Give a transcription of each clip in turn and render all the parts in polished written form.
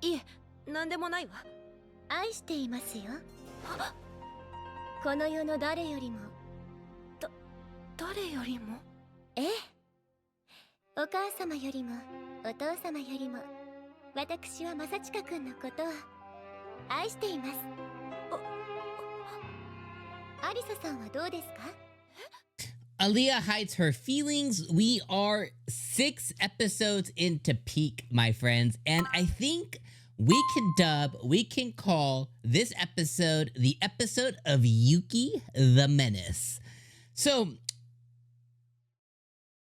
いえ、なんでもないわ。愛していますよ。この世の誰よりも。誰よりも？ええ。お母様よりもお父様よりも私は正親くんのことを愛しています。アリサさんはどうですか？ Alya hides her feelings. We are 6 episodes into peak, my friends, and I think we can call this episode the episode of Yuki the Menace. So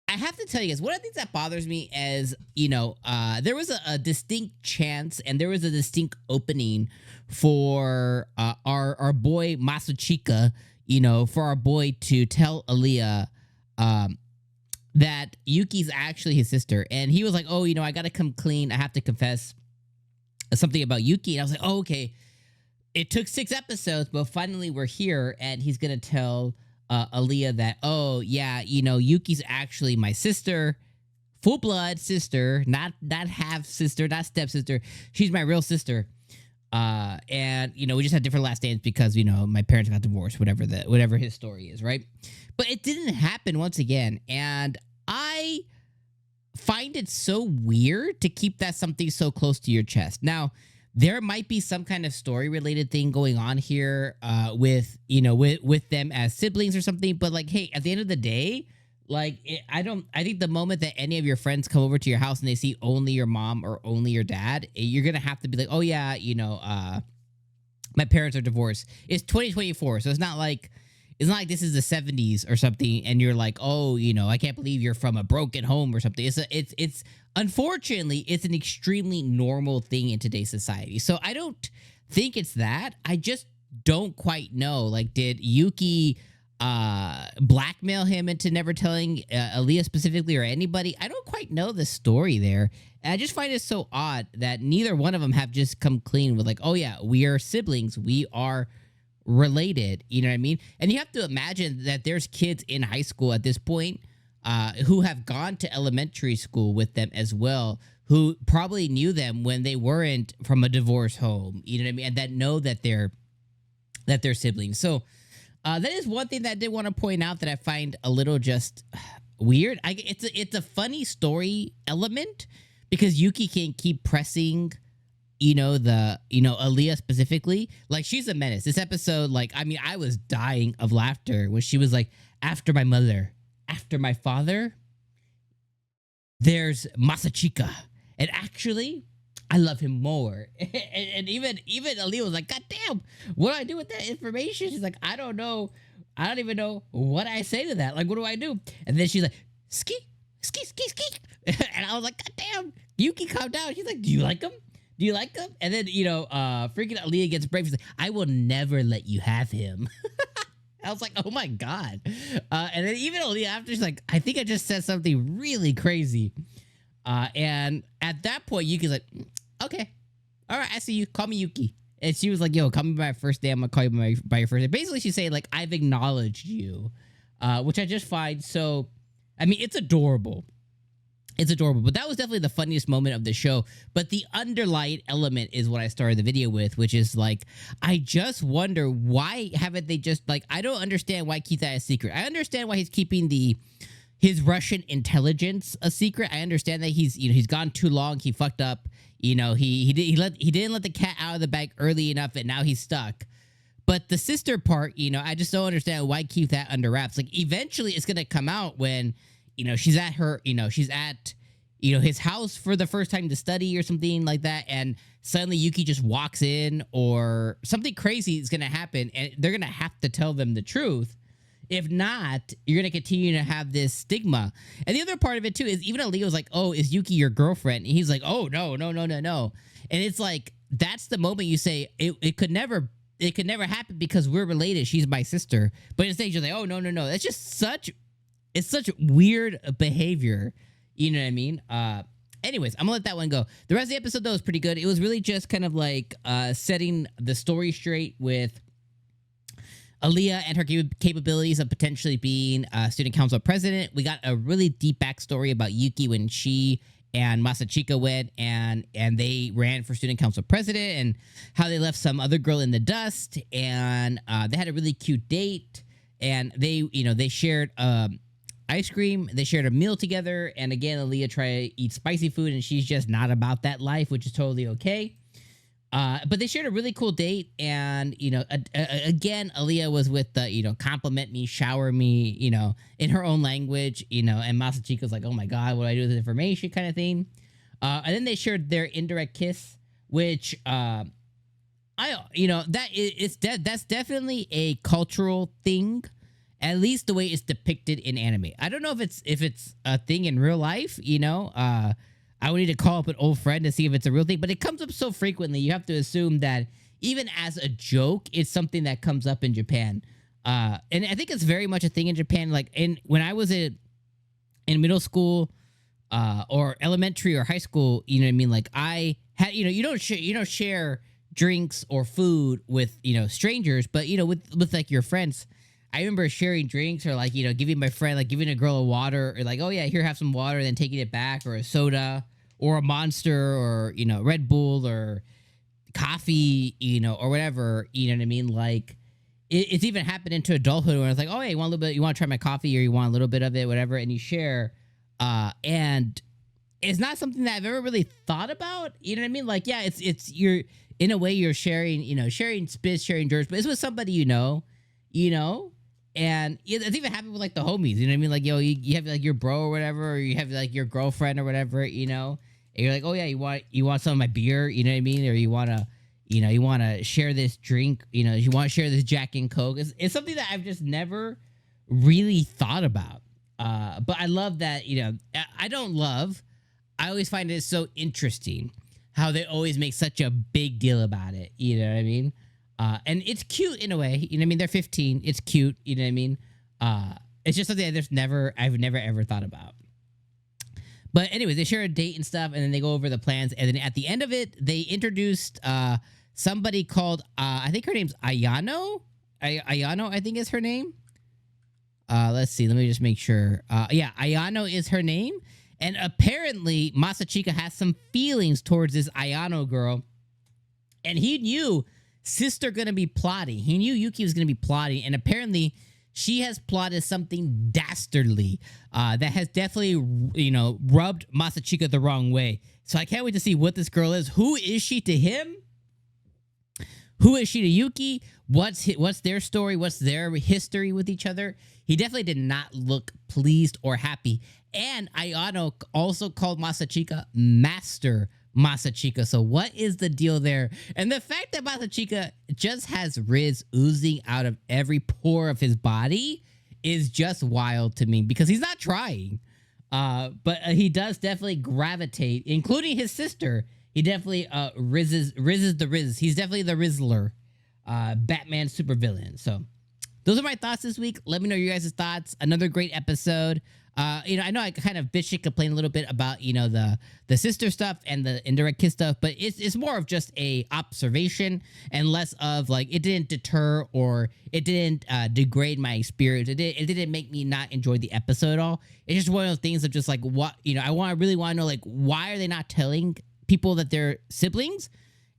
I have to tell you guys, one of the things that bothers me is, there was a distinct chance and there was a distinct opening for our boy Masachika, for our boy to tell Alya that Yuki's actually his sister. And he was like, oh, I got to come clean. I have to confess something about Yuki. And I was like, oh, okay. It took 6 episodes, but finally we're here and he's going to tell Alya that, oh, yeah, Yuki's actually my sister, full blood sister, not half sister, not stepsister. She's my real sister. And we just had different last names because my parents got divorced, whatever his story is, right? But it didn't happen once again, and I find it so weird to keep that something so close to your chest. Now, there might be some kind of story related thing going on here with them as siblings or something, but like, hey, at the end of the day, like, I think the moment that any of your friends come over to your house and they see only your mom or only your dad, you're gonna have to be like, oh yeah, my parents are divorced. It's 2024, so it's not like this is the 70s or something, and you're like, oh, I can't believe you're from a broken home or something. It's unfortunately, it's an extremely normal thing in today's society. So I don't think it's that. I just don't quite know. Like, did Yuki blackmail him into never telling Alya specifically or anybody? I don't quite know the story there. And I just find it so odd that neither one of them have just come clean with like, oh yeah, we are siblings. We are related. You know what I mean? And you have to imagine that there's kids in high school at this point who have gone to elementary school with them as well, who probably knew them when they weren't from a divorce home. You know what I mean? And that know that they're siblings. So that is one thing that I did want to point out that I find a little just weird. It's a funny story element because Yuki can keep pressing, Alya specifically. Like, she's a menace. This episode, I was dying of laughter when she was like, after my mother, after my father, there's Masachika. And actually, I love him more. and even Alya was like, God damn, what do I do with that information? She's like, I don't know. I don't even know what I say to that. Like, what do I do? And then she's like, ski. And I was like, God damn, Yuki, calm down. She's like, do you like him? Do you like him? And then, freaking Alya gets brave. She's like, I will never let you have him. I was like, oh my God. And then even Alya after, she's like, I think I just said something really crazy. And at that point, Yuki's like, okay, all right, I see you. Call me Yuki. And she was like, yo, call me by my first name. I'm going to call you by your first name. Basically, she's saying, like, I've acknowledged you, which I just find so, I mean, it's adorable. It's adorable. But that was definitely the funniest moment of the show. But the underlying element is what I started the video with, which is, like, I just wonder why haven't they just, like, I don't understand why keep that a secret. I understand why he's keeping his Russian intelligence a secret. I understand that he's gone too long. He fucked up. He didn't let the cat out of the bag early enough, and now he's stuck. But the sister part, I just don't understand why keep that under wraps. Like, eventually it's gonna come out when, she's at his house for the first time to study or something like that, and suddenly Yuki just walks in or something crazy is gonna happen, and they're gonna have to tell them the truth. If not, you're going to continue to have this stigma. And the other part of it, too, is even Alya was like, oh, is Yuki your girlfriend? And he's like, oh, no. And it's like, that's the moment you say, it could never happen because we're related. She's my sister. But instead, you're like, oh, no. That's just such weird behavior. You know what I mean? Anyways, I'm going to let that one go. The rest of the episode, though, was pretty good. It was really just kind of like setting the story straight with Alya and her capabilities of potentially being a student council president. We got a really deep backstory about Yuki when she and Masachika went and they ran for student council president, and how they left some other girl in the dust, and they had a really cute date, and they shared ice cream, they shared a meal together, and again Alya tried to eat spicy food, and she's just not about that life, which is totally okay. But they shared a really cool date, and again, Alya was with the compliment me, shower me, in her own language, and Masachika's like, oh my god, what do I do with this information, kind of thing. And then they shared their indirect kiss, which that's definitely a cultural thing, at least the way it's depicted in anime. I don't know if it's a thing in real life, I would need to call up an old friend to see if it's a real thing, but it comes up so frequently, you have to assume that even as a joke, it's something that comes up in Japan. And I think it's very much a thing in Japan. Like when I was in middle school, or elementary or high school, you know what I mean? Like I had, you don't share drinks or food with, strangers, but with like your friends. I remember sharing drinks, or like, giving my friend, like giving a girl a water, or like, oh yeah, here, have some water, and then taking it back, or a soda, or a Monster, or, Red Bull, or coffee, or whatever, you know what I mean? Like, it's even happened into adulthood where it's like, oh, hey, you want a little bit, you want to try my coffee, or you want a little bit of it, whatever, and you share. And it's not something that I've ever really thought about, you know what I mean? Like, yeah, it's you're, in a way, you're sharing, sharing spits, sharing jerks, but it's with somebody and it's even happened with like the homies, you know what I mean? Like, yo, you have like your bro or whatever, or you have like your girlfriend or whatever, and you're like, oh yeah, you want some of my beer, you know what I mean? Or you wanna share this drink, you want to share this Jack and Coke. It's something that I've just never really thought about. But I love that, I always find it so interesting how they always make such a big deal about it, you know what I mean? And it's cute in a way, you know what I mean? They're 15, it's cute, you know what I mean? It's just something I've never ever thought about. But anyways, they share a date and stuff, and then they go over the plans, and then at the end of it, they introduced somebody called, I think her name's Ayano? Ayano, I think is her name. Let's see, let me just make sure. Yeah, Ayano is her name, and apparently Masachika has some feelings towards this Ayano girl, and he knew sister gonna be plotting. He knew Yuki was gonna be plotting, and apparently she has plotted something dastardly that has definitely, rubbed Masachika the wrong way. So I can't wait to see what this girl is. Who is she to him? Who is she to Yuki? What's their story? What's their history with each other? He definitely did not look pleased or happy. And Ayano also called Masachika Master Masachika. So what is the deal there? And the fact that Masachika just has Riz oozing out of every pore of his body is just wild to me, because he's not trying. But he does definitely gravitate, including his sister. He definitely Riz is the Riz. He's definitely the Rizzler, Batman supervillain. So those are my thoughts this week. Let me know your guys' thoughts. Another great episode. I know I kind of bitch and complain a little bit about, the sister stuff and the indirect kiss stuff, but it's more of just a observation and less of like, it didn't deter or it didn't degrade my experience. It didn't make me not enjoy the episode at all. It's just one of those things of just like, what, I really want to know, like, why are they not telling people that they're siblings?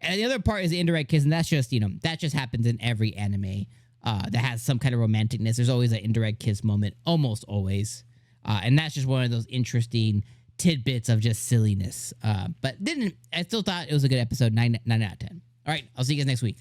And the other part is the indirect kiss, and that's just, that just happens in every anime that has some kind of romanticness. There's always an indirect kiss moment, almost always. And that's just one of those interesting tidbits of just silliness. But I still thought it was a good episode, 9 out of 10. All right, I'll see you guys next week.